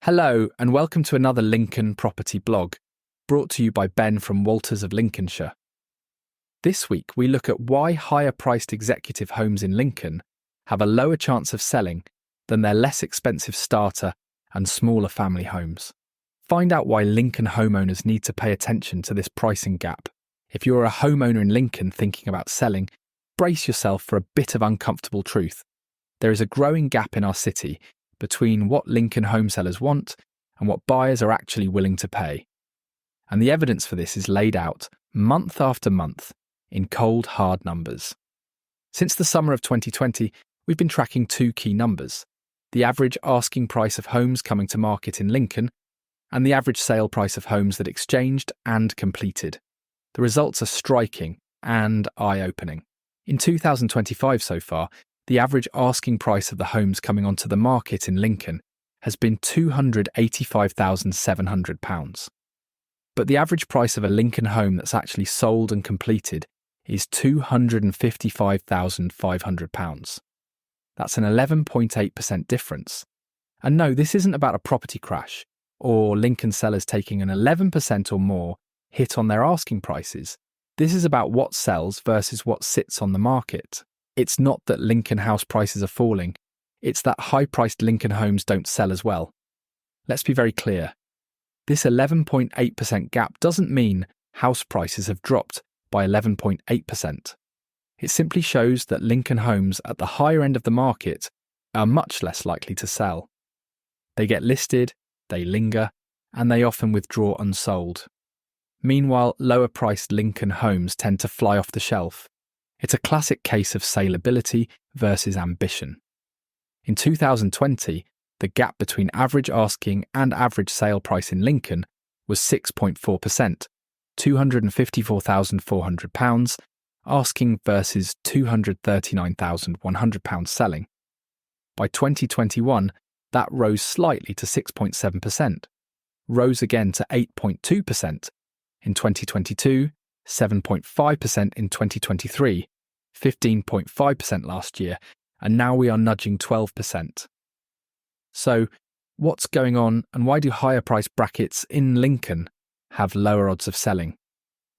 Hello and welcome to another Lincoln property blog, brought to you by Ben from Walters of Lincolnshire. This week we look at why higher-priced executive homes in Lincoln have a lower chance of selling than their less expensive starter and smaller family homes. Find out why Lincoln homeowners need to pay attention to this pricing gap. If you're a homeowner in Lincoln thinking about selling, brace yourself for a bit of uncomfortable truth. There is a growing gap in our city between what Lincoln home sellers want and what buyers are actually willing to pay. And the evidence for this is laid out month after month in cold, hard numbers. Since the summer of 2020, we've been tracking two key numbers: the average asking price of homes coming to market in Lincoln and the average sale price of homes that exchanged and completed. The results are striking and eye-opening. In 2025 so far, the average asking price of the homes coming onto the market in Lincoln has been £285,700. But the average price of a Lincoln home that's actually sold and completed is £255,500. That's an 11.8% difference. And no, this isn't about a property crash or Lincoln sellers taking an 11% or more hit on their asking prices. This is about what sells versus what sits on the market. It's not that Lincoln house prices are falling, it's that high-priced Lincoln homes don't sell as well. Let's be very clear. This 11.8% gap doesn't mean house prices have dropped by 11.8%. It simply shows that Lincoln homes at the higher end of the market are much less likely to sell. They get listed, they linger, and they often withdraw unsold. Meanwhile, lower-priced Lincoln homes tend to fly off the shelf. It's a classic case of saleability versus ambition. In 2020, the gap between average asking and average sale price in Lincoln was 6.4%, £254,400 asking versus £239,100 selling. By 2021, that rose slightly to 6.7%, rose again to 8.2% in 2022, 7.5% in 2023, 15.5% last year, and now we are nudging 12%. So, what's going on and why do higher price brackets in Lincoln have lower odds of selling?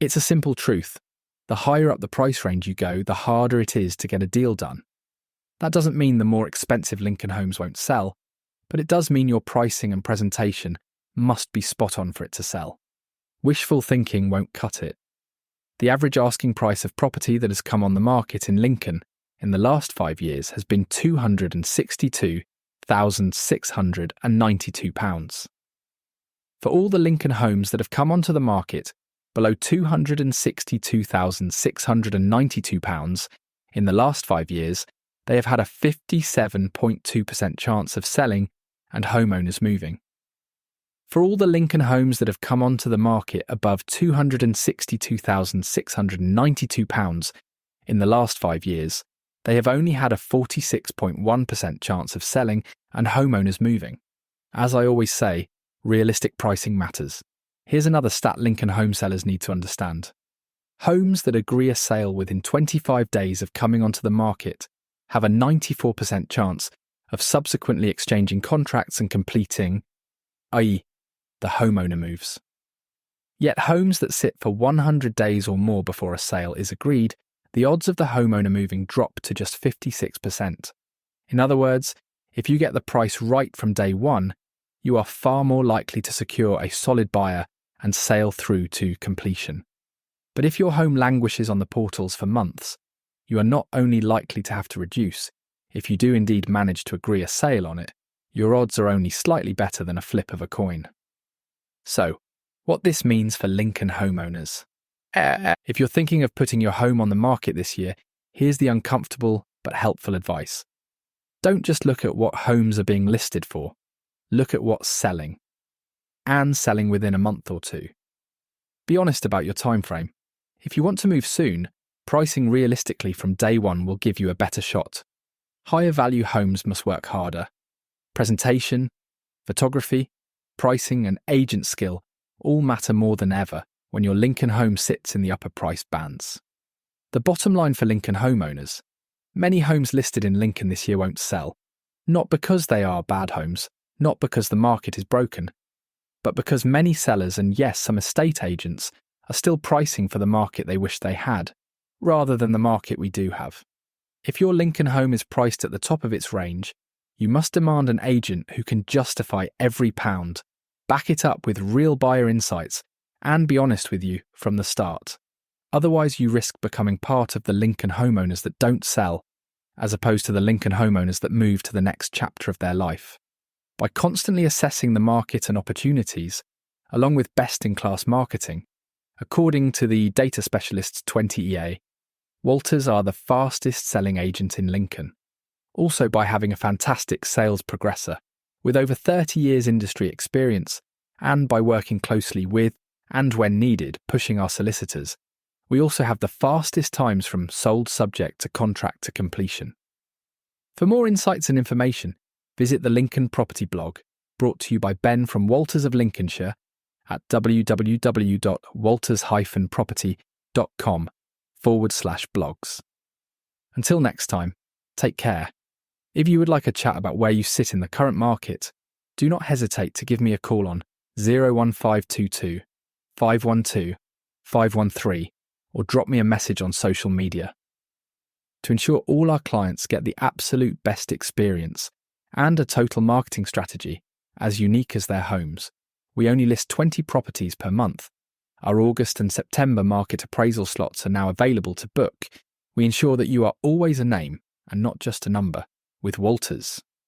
It's a simple truth. The higher up the price range you go, the harder it is to get a deal done. That doesn't mean the more expensive Lincoln homes won't sell, but it does mean your pricing and presentation must be spot on for it to sell. Wishful thinking won't cut it. The average asking price of property that has come on the market in Lincoln in the last 5 years has been £262,692. For all the Lincoln homes that have come onto the market below £262,692 in the last 5 years, they have had a 57.2% chance of selling and homeowners moving. For all the Lincoln homes that have come onto the market above £262,692 in the last 5 years, they have only had a 46.1% chance of selling and homeowners moving. As I always say, realistic pricing matters. Here's another stat Lincoln home sellers need to understand. Homes that agree a sale within 25 days of coming onto the market have a 94% chance of subsequently exchanging contracts and completing, i.e., the homeowner moves. Yet homes that sit for 100 days or more before a sale is agreed, the odds of the homeowner moving drop to just 56%. In other words, if you get the price right from day one, you are far more likely to secure a solid buyer and sail through to completion. But if your home languishes on the portals for months, you are not only likely to have to reduce, if you do indeed manage to agree a sale on it, your odds are only slightly better than a flip of a coin. So, what this means for Lincoln homeowners. If you're thinking of putting your home on the market this year, here's the uncomfortable but helpful advice. Don't just look at what homes are being listed for. Look at what's selling. And selling within a month or two. Be honest about your time frame. If you want to move soon, pricing realistically from day one will give you a better shot. Higher value homes must work harder. Presentation, photography, pricing and agent skill all matter more than ever when your Lincoln home sits in the upper price bands. The bottom line for Lincoln homeowners: many homes listed in Lincoln this year won't sell, not because they are bad homes, not because the market is broken, but because many sellers and yes, some estate agents are still pricing for the market they wish they had, rather than the market we do have. If your Lincoln home is priced at the top of its range, you must demand an agent who can justify every pound, back it up with real buyer insights, and be honest with you from the start. Otherwise, you risk becoming part of the Lincoln homeowners that don't sell, as opposed to the Lincoln homeowners that move to the next chapter of their life. By constantly assessing the market and opportunities, along with best-in-class marketing, according to the data specialist's 20EA, Walters are the fastest selling agent in Lincoln. Also by having a fantastic sales progressor, with over 30 years industry experience, and by working closely with, and when needed, pushing our solicitors, we also have the fastest times from sold subject to contract to completion. For more insights and information, visit the Lincoln Property blog, brought to you by Ben from Walters of Lincolnshire at www.waltersproperty.com/blogs. Until next time, take care. If you would like a chat about where you sit in the current market, do not hesitate to give me a call on 01522 512 513 or drop me a message on social media. To ensure all our clients get the absolute best experience and a total marketing strategy as unique as their homes, we only list 20 properties per month. Our August and September market appraisal slots are now available to book. We ensure that you are always a name and not just a number with Walters.